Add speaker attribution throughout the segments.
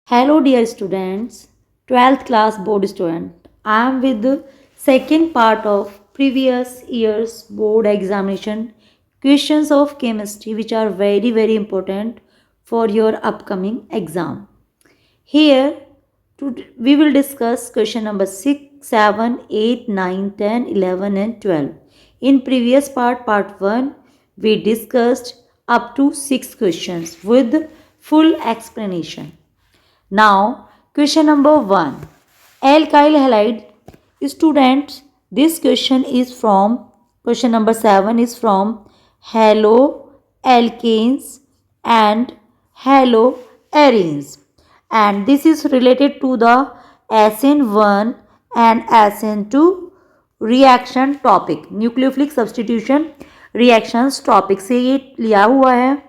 Speaker 1: Hello dear students, 12th class board student. I am with the second part of previous year's board examination questions of chemistry which are very important for your upcoming exam. Here we will discuss question number 6, 7, 8, 9, 10, 11 and 12. In previous part 1, we discussed up to 6 questions with full explanation. Now, question number 1. Alkyl halide. Students, this question is from, question number 7 is from haloalkanes and haloarenes. And this is related to the SN1 and SN2 reaction topic. Nucleophilic substitution reactions topic से ये लिया हुआ है,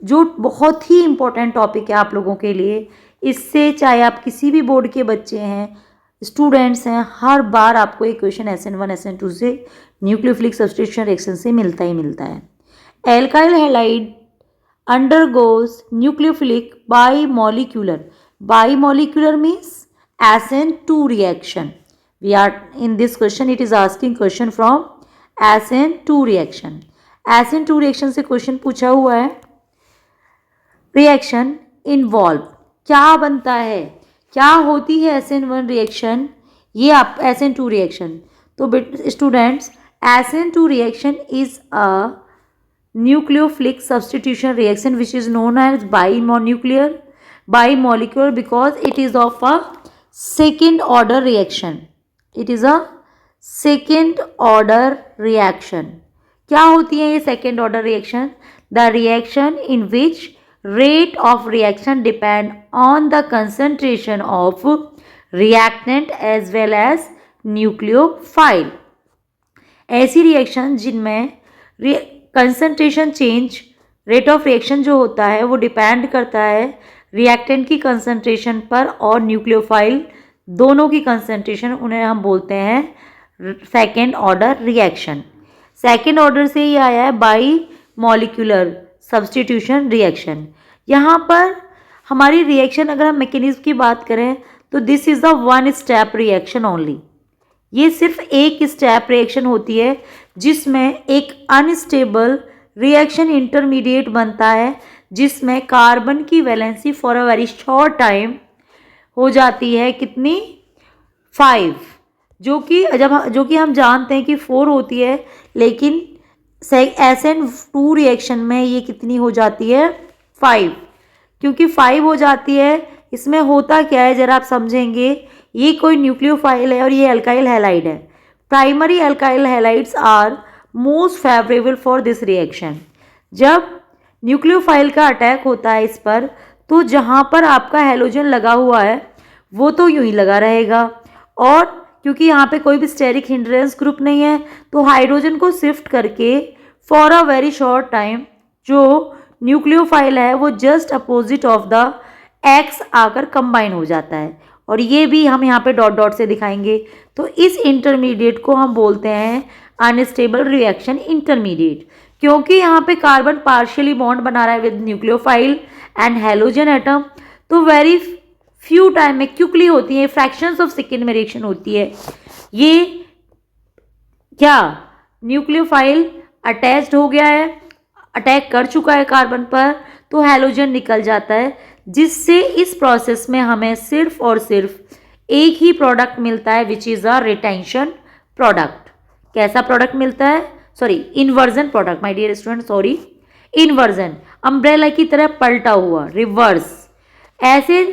Speaker 1: जो बहुत ही important topic है आप लोगों के लिए. इससे चाहे आप किसी भी बोर्ड के बच्चे हैं, स्टूडेंट्स हैं, हर बार आपको एक क्वेश्चन SN1 SN2 से न्यूक्लियोफिलिक सब्स्टिट्यूशन रिएक्शन से मिलता ही मिलता है. Alkyl halide undergoes nucleophilic bimolecular means SN2 reaction. We are in this question, it is asking question from SN2 reaction. SN2 reaction से क्वेश्चन पूछा हुआ है. रिएक्शन इन्वॉल्व क्या बनता है, क्या होती है SN1 रिएक्शन, ये आप SN2 रिएक्शन. तो students, SN2 reaction is a nucleophilic substitution reaction which is known as bimolecular because it is of a second order reaction. It is a second order reaction. क्या होती है ये second order reaction? The reaction in which rate of reaction depend on the concentration of reactant as well as nucleophile. ऐसी reaction जिनमें concentration change, rate of reaction जो होता है वो डिपेंड करता है रिएक्टेंट की कंसंट्रेशन पर और न्यूक्लियोफाइल दोनों की कंसंट्रेशन, उन्हें हम बोलते हैं second order reaction. Second order से ही आया है बाई मॉलिक्यूलर सब्स्टिट्यूशन रिएक्शन. यहाँ पर हमारी रिएक्शन, अगर हम मैकेनिज्म की बात करें तो this is the one step reaction only. ये सिर्फ एक स्टेप रिएक्शन होती है जिसमें एक अनस्टेबल रिएक्शन इंटरमीडिएट बनता है, जिसमें कार्बन की valency for a very short time हो जाती है कितनी, 5, जो कि हम जानते हैं कि 4 होती है, लेकिन SN2 रिएक्शन में ये कितनी हो जाती है, 5. क्योंकि 5 हो जाती है, इसमें होता क्या है जरा आप समझेंगे. ये कोई न्यूक्लियोफाइल है और ये अल्काइल हैलाइड है. Primary alkyl halides are most favourable for this reaction. जब न्यूक्लियोफाइल का अटैक होता है इस पर, तो जहाँ पर आपका हैलोजन लगा हुआ है वो तो यूं ही लगा रहेगा, और क्योंकि यहाँ पे कोई भी स्टेरिक हिंड्रेंस ग्रुप नहीं है, तो हाइड्रोजन को शिफ्ट करके for a very short time जो न्यूक्लियोफाइल है वो just opposite of the x आकर कंबाइन हो जाता है. और ये भी हम यहाँ पे डॉट डॉट से दिखाएंगे. तो इस इंटरमीडिएट को हम बोलते हैं अनस्टेबल रिएक्शन इंटरमीडिएट, क्योंकि यहाँ पे कार्बन पार्शियली बॉन्ड बना रहा है with nucleophile and halogen atom. तो वेरी फ्यू टाइम में क्विकली होती है, फ्रैक्शंस ऑफ सेकेंड में रिएक्शन होती है. ये क्या न्यूक्लियोफाइल अटैच्ड हो गया है, अटैक कर चुका है कार्बन पर, तो हैलोजन निकल जाता है, जिससे इस प्रोसेस में हमें सिर्फ और सिर्फ एक ही प्रोडक्ट मिलता है which is a retention product. कैसा प्रोडक्ट मिलता है, sorry inversion product my dear student, sorry inversion, umbrella की तरह पलटा हुआ, रिवर्स. ऐसे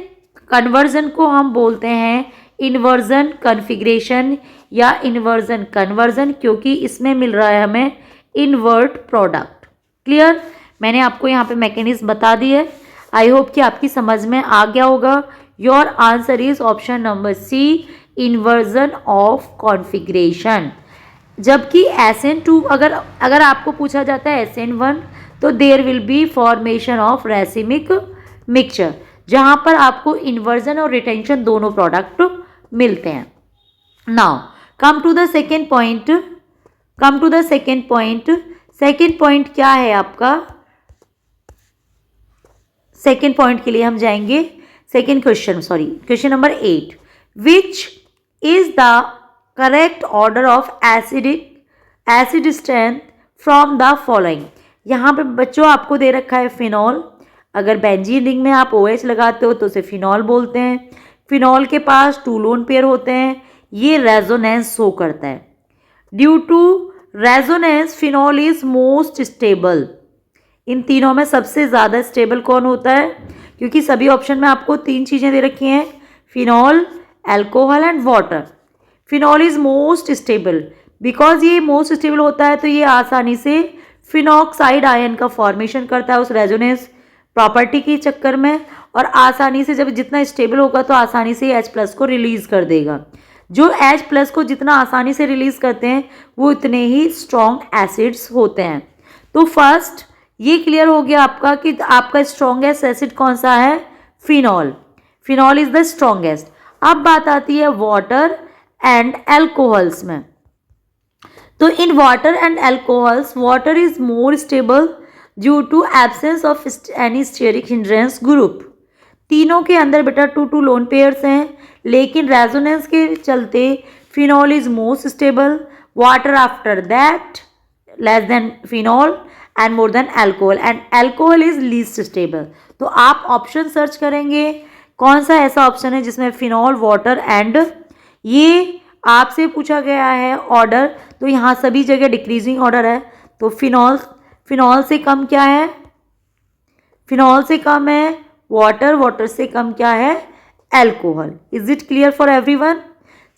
Speaker 1: कन्वर्जन को हम बोलते हैं इन्वर्जन कन्फिग्रेशन या इन्वर्जन कन्वर्जन, क्योंकि इसमें मिल रहा है हमें इन्वर्ट प्रोडक्ट. क्लियर? मैंने आपको यहाँ पे मैकेनिज्म बता दी है. आई होप कि आपकी समझ में आ गया होगा. Your answer is option number C, inversion of configuration. जबकि SN2 अगर आपको पूछा जाता है SN1, तो there will be formation of racemic mixture, जहाँ पर आपको इन्वर्जन और रिटेंशन दोनों प्रोडक्ट मिलते हैं. Now come to the second point. Second point क्या है आपका, सेकेंड पॉइंट के लिए हम जाएंगे. Second question, sorry, question number 8. Which is the correct order of acid strength from the following? यहाँ पे बच्चों आपको दे रखा है फिनॉल. अगर बेंजीन रिंग में आप OH लगाते हो तो उसे फिनॉल बोलते हैं. फिनॉल के पास 2 लोन पेयर होते हैं. ये रेजोनेंस शो करता है. Due to resonance phenol is most stable. इन तीनों में सबसे ज़्यादा स्टेबल कौन होता है? क्योंकि सभी ऑप्शन में आपको 3 चीज़ें दे रखी हैं, phenol, alcohol and water. Phenol is most stable. Because ये मोस्ट स्टेबल होता है तो ये आसानी से फिनॉक्साइड आयन का फॉर्मेशन करता है उस रेजोनेंस प्रॉपर्टी के चक्कर में, और आसानी से जब जितना स्टेबल होगा तो आसानी से H+ को रिलीज कर देगा. जो H+ को जितना आसानी से रिलीज करते हैं वो इतने ही स्ट्रॉन्ग एसिड्स होते हैं. तो फर्स्ट ये क्लियर हो गया आपका कि आपका स्ट्रॉन्गेस्ट एसिड कौन सा है? Phenol. Phenol is the strongest. अब बात आती है वाटर एंड अल्कोहल्स में. तो इन water and alcohols water is more stable due to absence of any steric hindrance group. तीनों के अंदर बेटा 2 लोन पेयर्स हैं, लेकिन रेजोनेंस के चलते phenol is most stable, water after that less than phenol and more than alcohol, and alcohol is least stable. तो आप ऑप्शन सर्च करेंगे कौन सा ऐसा ऑप्शन है जिसमें फिनॉल, वाटर एंड, ये आपसे पूछा गया है ऑर्डर, तो यहाँ सभी जगह डिक्रीजिंग ऑर्डर है. तो फिनॉल से कम क्या है? फिनॉल से कम है वाटर, वाटर से कम क्या है? Alcohol. Is it clear for everyone?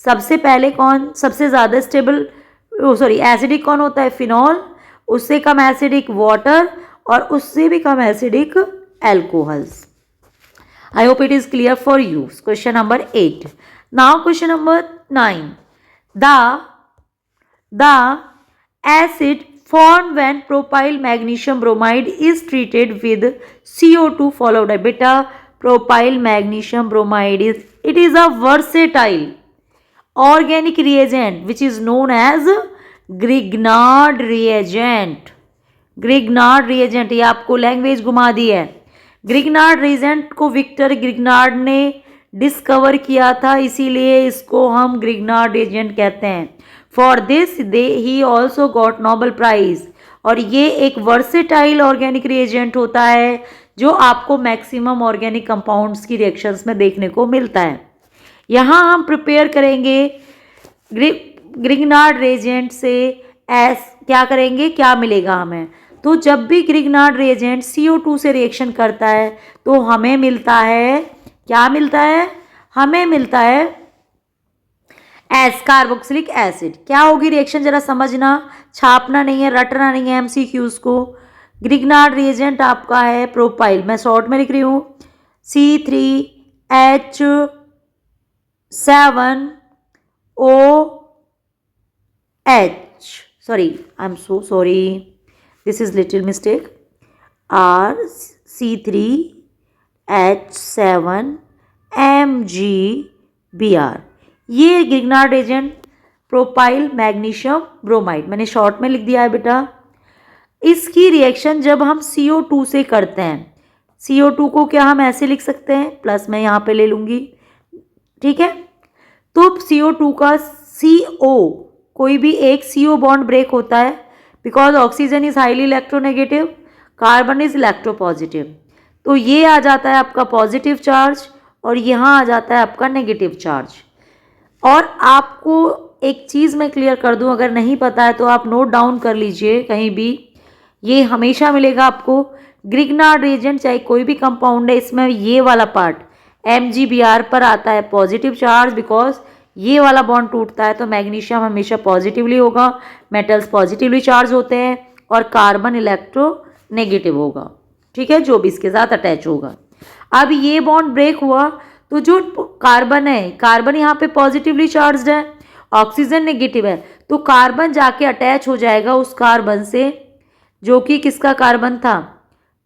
Speaker 1: सबसे पहले कौन सबसे ज़्यादा स्टेबल एसिडिक कौन होता है? फिनॉल. उससे कम एसिडिक वाटर, और उससे भी कम acidic alcohols. I hope it is clear for you. Question number 8. Now question number 9. The acid formed when propyl magnesium bromide is treated with CO2 followed by beta propyl magnesium bromide it is a versatile organic reagent which is known as Grignard reagent. Grignard reagent, ये आपको language घुमा दी है. Grignard reagent को Victor Grignard ने discover किया था, इसीलिए इसको हम ग्रिग्नार्ड रिएजेंट कहते हैं. For this he also got Nobel prize. और ये एक वर्सेटाइल ऑर्गेनिक रिएजेंट होता है जो आपको मैक्सिमम ऑर्गेनिक कंपाउंड्स की रिएक्शंस में देखने को मिलता है. यहाँ हम प्रिपेयर करेंगे ग्रिग्नार्ड रिएजेंट से क्या करेंगे, क्या मिलेगा हमें? तो जब भी ग्रिग्नार्ड रिएजेंट CO2 से रिएक्शन करता है तो हमें मिलता है, क्या मिलता है? हमें मिलता है कार्बोक्सिलिक एसिड. क्या होगी रिएक्शन जरा समझना, छापना नहीं है, रटना नहीं है MCQs को. ग्रिग्नार्ड रिएजेंट आपका है प्रोपाइल, मैं शॉर्ट में लिख रही हूँ C3H7OH. sorry, I'm so sorry, this is little mistake. R C3H7MgBr. ये Grignard agent propyl magnesium bromide मैंने शॉर्ट में लिख दिया है बेटा. इसकी रिएक्शन जब हम CO2 से करते हैं, CO2 को क्या हम ऐसे लिख सकते हैं, प्लस मैं यहाँ पे ले लूँगी, ठीक है. तो CO2 का CO, कोई भी एक CO बॉन्ड ब्रेक होता है because oxygen is highly electronegative, carbon is electropositive. तो ये आ जाता है आपका पॉजिटिव चार्ज और यहाँ आ जाता है आपका नेगेटिव चार्ज. और आपको एक चीज़ मैं क्लियर कर दूं, अगर नहीं पता है तो आप नोट डाउन कर लीजिए कहीं भी, ये हमेशा मिलेगा आपको. ग्रिग्नार्ड रिएजेंट चाहे कोई भी कंपाउंड है, इसमें ये वाला पार्ट MgBr पर आता है पॉजिटिव चार्ज, बिकॉज ये वाला बॉन्ड टूटता है तो मैग्नीशियम हमेशा पॉजिटिवली होगा, मेटल्स पॉजिटिवली चार्ज होते हैं, और कार्बन इलेक्ट्रो नेगेटिव होगा, ठीक है, जो भी इसके साथ अटैच होगा. अब ये बॉन्ड ब्रेक हुआ तो जो कार्बन है, कार्बन यहाँ पे पॉजिटिवली चार्ज्ड है, ऑक्सीजन नेगेटिव है, तो कार्बन जाके अटैच हो जाएगा उस कार्बन से जो कि किसका कार्बन था,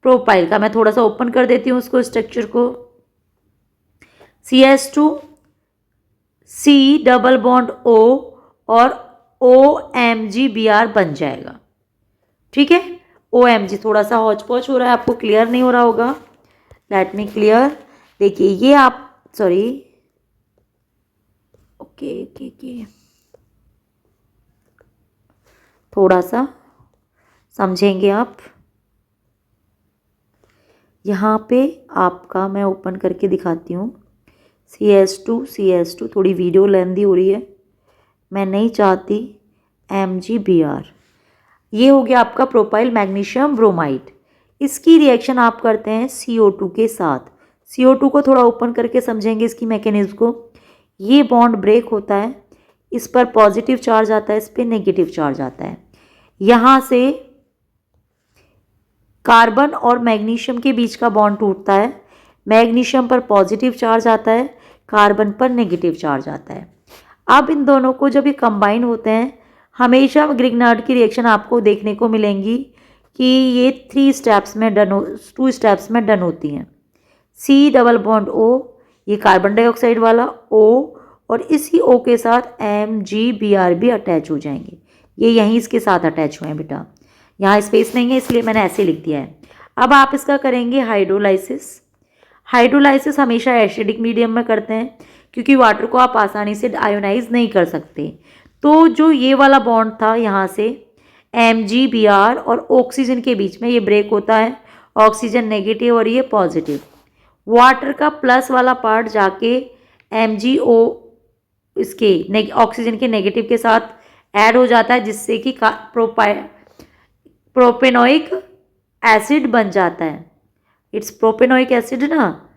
Speaker 1: प्रोपाइल का. मैं थोड़ा सा ओपन कर देती हूँ उसको, स्ट्रक्चर को. CH2 C double bond O और OMgBr बन जाएगा, ठीक है. OMg थोड़ा सा हौच पौच हो रहा है, आपको क्लियर नहीं हो रहा होगा, लेट मी क्लियर. देखिए ये आप सॉरी ओके ओके ओके थोड़ा सा समझेंगे आप। यहाँ पे आपका मैं ओपन करके दिखाती हूँ CS2 थोड़ी वीडियो लेंदी हो रही है, मैं नहीं चाहती। MgBr ये हो गया आपका प्रोपाइल मैग्नीशियम ब्रोमाइड। इसकी रिएक्शन आप करते हैं CO2 के साथ। CO2 को थोड़ा ओपन करके समझेंगे इसकी मैकेनिज्म को। ये बॉन्ड ब्रेक होता है, इस पर पॉजिटिव चार्ज आता है, इस पर नेगेटिव चार्ज आता है। यहाँ से कार्बन और मैग्नीशियम के बीच का बॉन्ड टूटता है, मैग्नीशियम पर पॉजिटिव चार्ज आता है, कार्बन पर नेगेटिव चार्ज आता है। अब इन दोनों को जब ये कंबाइन होते हैं, हमेशा ग्रिग्नार्ड की रिएक्शन आपको देखने को मिलेंगी कि ये 2 स्टेप्स में डन होती हैं। C डबल बॉन्ड O, ये कार्बन डाइऑक्साइड वाला O, और इसी O के साथ MgBr भी अटैच हो जाएंगे। ये यहीं इसके साथ अटैच हुए हैं बेटा, यहाँ स्पेस नहीं है इसलिए मैंने ऐसे लिख दिया है। अब आप इसका करेंगे हाइड्रोलाइसिस। हाइड्रोलाइसिस हमेशा एसिडिक मीडियम में करते हैं क्योंकि वाटर को आप आसानी से आयोनाइज नहीं कर सकते। तो जो ये वाला बॉन्ड था यहाँ से MgBr और ऑक्सीजन के बीच में ये ब्रेक होता है, ऑक्सीजन नेगेटिव और ये पॉजिटिव। वाटर का प्लस वाला पार्ट जाके MgO इसके ऑक्सीजन के नेगेटिव के साथ ऐड हो जाता है, जिससे कि प्रोपेनोइक एसिड बन जाता है। इट्स प्रोपेनोइक एसिड ना,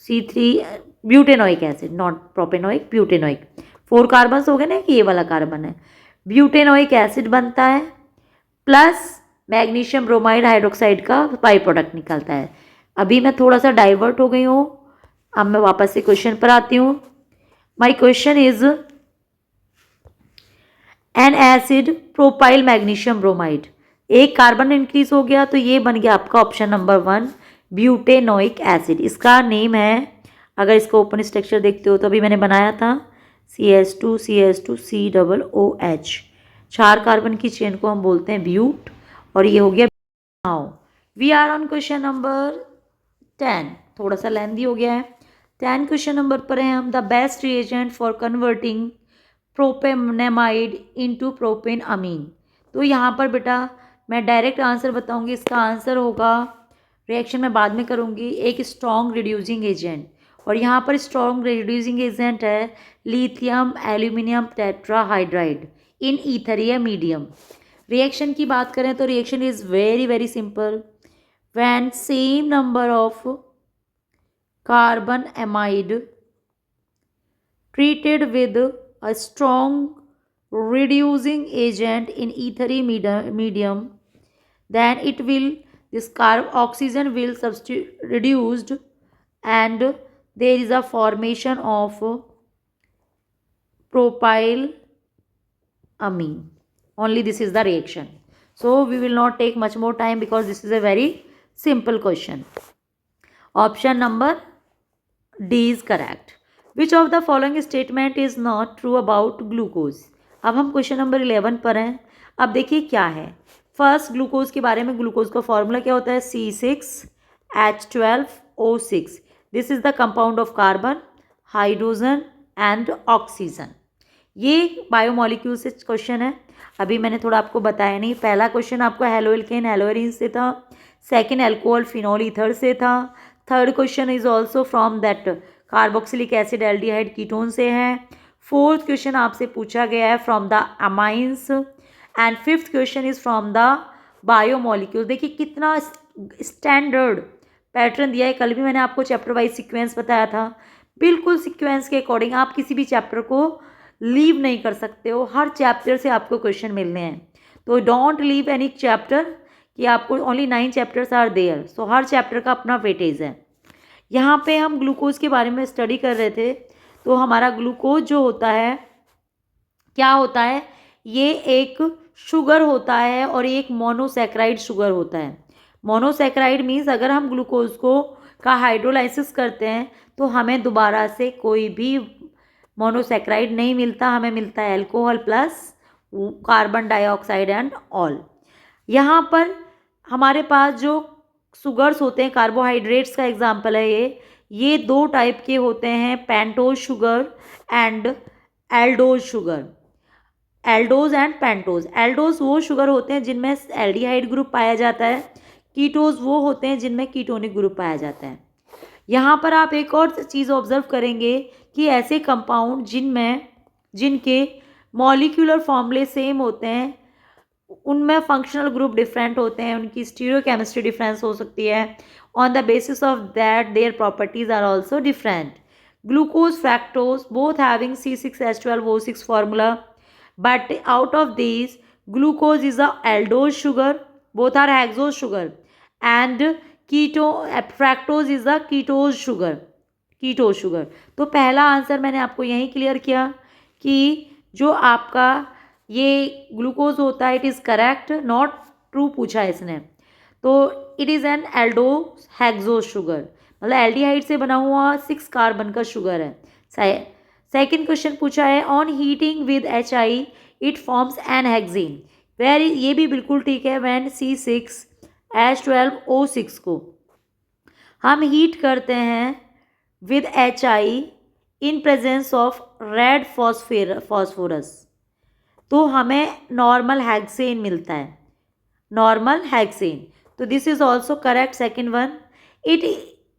Speaker 1: C3 butanoic acid, not propanoic, butanoic. 4 carbon हो गए ना, कि ये वाला कार्बन है। ब्यूटेनोइक एसिड बनता है प्लस मैग्नीशियम ब्रोमाइड हाइड्रोक्साइड का बाई प्रोडक्ट निकलता है। अभी मैं थोड़ा सा डाइवर्ट हो गई हूँ, अब मैं वापस से क्वेश्चन पर आती हूँ। My question is an acid propyl magnesium bromide. एक कार्बन इंक्रीज हो गया तो ये बन गया आपका ऑप्शन नंबर 1 ब्यूटेनोइक एसिड। इसका नेम है, अगर इसका ओपन स्ट्रक्चर देखते हो तो अभी मैंने बनाया था CS2 CH2COOH। 4 कार्बन की चेन को हम बोलते हैं ब्यूट, और ये हो गया। Now we are on question number 10, थोड़ा सा लेंदी हो गया है। 10 क्वेश्चन नंबर पर है हम। The best reagent for converting propanamide into propane amine. तो यहाँ पर बेटा मैं डायरेक्ट आंसर बताऊंगी, इसका आंसर होगा, रिएक्शन मैं बाद में करूंगी, एक स्ट्रॉन्ग रिड्यूसिंग एजेंट। और यहाँ पर स्ट्रॉन्ग रिड्यूसिंग एजेंट है लिथियम एल्यूमिनियम टेट्राहाइड्राइड इन ईथरिया मीडियम। रिएक्शन की बात करें तो reaction is very very simple. When same number of carbon amide treated with a strong reducing agent in ethery medium, then it will oxygen will substitute reduced and there is a formation of propyl amine. Only this is the reaction. So we will not take much more time because this is a very simple question. Option number D is correct. Which of the following statement is not true about glucose? अब हम question number 11 पर हैं। अब देखिए क्या है। First glucose के बारे में, ग्लूकोज का फॉर्मूला क्या होता है, C6H12O6। This is the compound of carbon, hydrogen and oxygen. ये बायोमोलिक्यूल से क्वेश्चन है। अभी मैंने थोड़ा आपको बताया नहीं, पहला क्वेश्चन आपको हेलोइल्केन हेलोएरिन से था, सेकेंड एल्कोहल फिनॉल ईथर से था, third question is also from that carboxylic acid aldehyde ketone से है, फोर्थ क्वेश्चन आपसे पूछा गया है from the amines, and fifth question is from the biomolecule. देखिए कितना स्टैंडर्ड पैटर्न दिया है। कल भी मैंने आपको चैप्टर वाइज सीक्वेंस बताया था, बिल्कुल सीक्वेंस के अकॉर्डिंग। आप किसी भी चैप्टर को लीव नहीं कर सकते हो, हर चैप्टर से आपको क्वेश्चन मिलने हैं। तो डोंट लीव एनी चैप्टर, कि आपको only 9 chapters are there, so हर चैप्टर का अपना वेटेज है। यहाँ पे हम ग्लूकोज के बारे में स्टडी कर रहे थे। तो हमारा ग्लूकोज जो होता है, क्या होता है, ये एक शुगर होता है और एक मोनोसैक्राइड शुगर होता है। मोनोसैक्राइड मीन्स अगर हम ग्लूकोज को का हाइड्रोलाइसिस करते हैं तो हमें दोबारा से कोई भी मोनोसैक्राइड नहीं मिलता, हमें मिलता है alcohol plus carbon dioxide and all. यहाँ पर हमारे पास जो शुगर्स होते हैं, कार्बोहाइड्रेट्स का एग्जाम्पल है ये दो टाइप के होते हैं, pentose sugar and aldose sugar. Aldose and pentose. Aldose वो शुगर होते हैं जिनमें एल्डिहाइड ग्रुप पाया जाता है, कीटोज वो होते हैं जिनमें कीटोनिक ग्रुप पाया जाता है। यहाँ पर आप एक और चीज़ ऑब्जर्व करेंगे कि ऐसे कंपाउंड जिनके मॉलिक्यूलर फॉर्मूले सेम होते हैं उनमें फंक्शनल ग्रुप डिफरेंट होते हैं, उनकी स्टीरियोकेमिस्ट्री डिफरेंस हो सकती है। On the basis of that their properties are also different. Glucose, fructose both having C6H12O6 formula, but out of these glucose is a aldose sugar, both are hexose sugar, and fructose is a कीटोज sugar. तो पहला answer मैंने आपको यही clear किया कि जो आपका ये ग्लूकोज होता है it is correct, not true पूछा है इसने। तो it is an aldose hexose sugar, मतलब एल्डिहाइड से बना हुआ 6 कार्बन का शुगर है। सेकेंड क्वेश्चन पूछा है on heating with HI it forms n hexane, where ये भी बिल्कुल ठीक है। व्हेन C6H12O6 को हम हीट करते हैं with HI in presence of red phosphorus तो हमें नॉर्मल हेक्सेन मिलता है, नॉर्मल हेक्सेन। तो this is also correct. Second one, it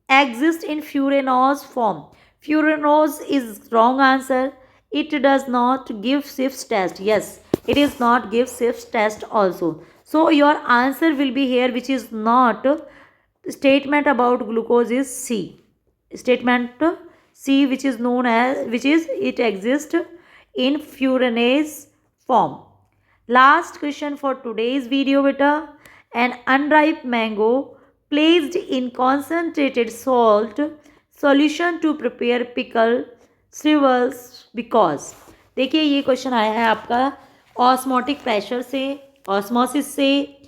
Speaker 1: exist in furanose form. Furanose is wrong answer. It does not give Schiff's test. Yes, it is not give Sips test also. So your answer will be here, which is not statement about glucose is C. Statement C, which is known as, which is it exists in furanase form. Last question for today's video beta. An unripe mango placed in concentrated salt solution to prepare pickle shrivels because. देखिए ये question आया है आपका osmotic pressure से, osmosis से,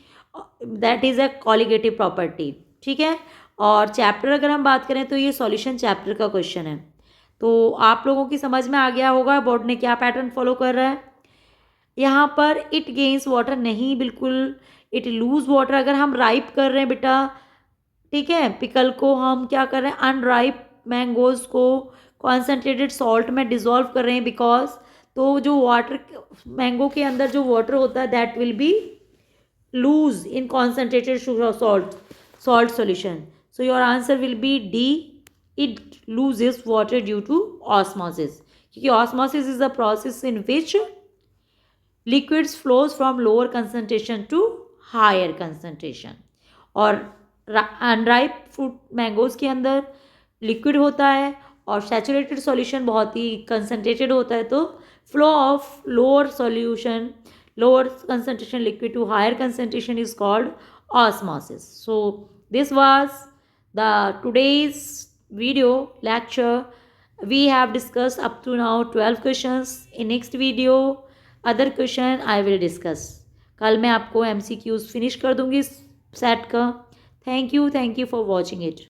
Speaker 1: that is a colligative property, ठीक है। और चैप्टर अगर हम बात करें तो ये सॉल्यूशन चैप्टर का क्वेश्चन है। तो आप लोगों की समझ में आ गया होगा बोर्ड ने क्या पैटर्न फॉलो कर रहा है। यहाँ पर इट गेन्स वाटर नहीं, बिल्कुल इट लूज वाटर। अगर हम राइप कर रहे हैं बेटा, ठीक है, पिकल को हम क्या कर रहे हैं, अनराइप मैंगोज को कॉन्सेंट्रेटेड सॉल्ट में डिजोल्व कर रहे हैं बिकॉज तो जो वाटर मैंगो के अंदर जो वाटर होता है that will be lose in concentrated salt solution. So your answer will be D, it loses water due to osmosis, क्योंकि osmosis is a process in which liquids flows from lower concentration to higher concentration. और unripe fruit mangoes के अंदर liquid होता है और saturated solution बहुत ही concentrated होता है, तो flow of lower concentration liquid to higher concentration is called osmosis. So this was the today's video lecture. We have discussed up to now 12 questions. In next video other question I will discuss. कल मैं आपको MCQs finish कर दूंगी set का। Thank you for watching it.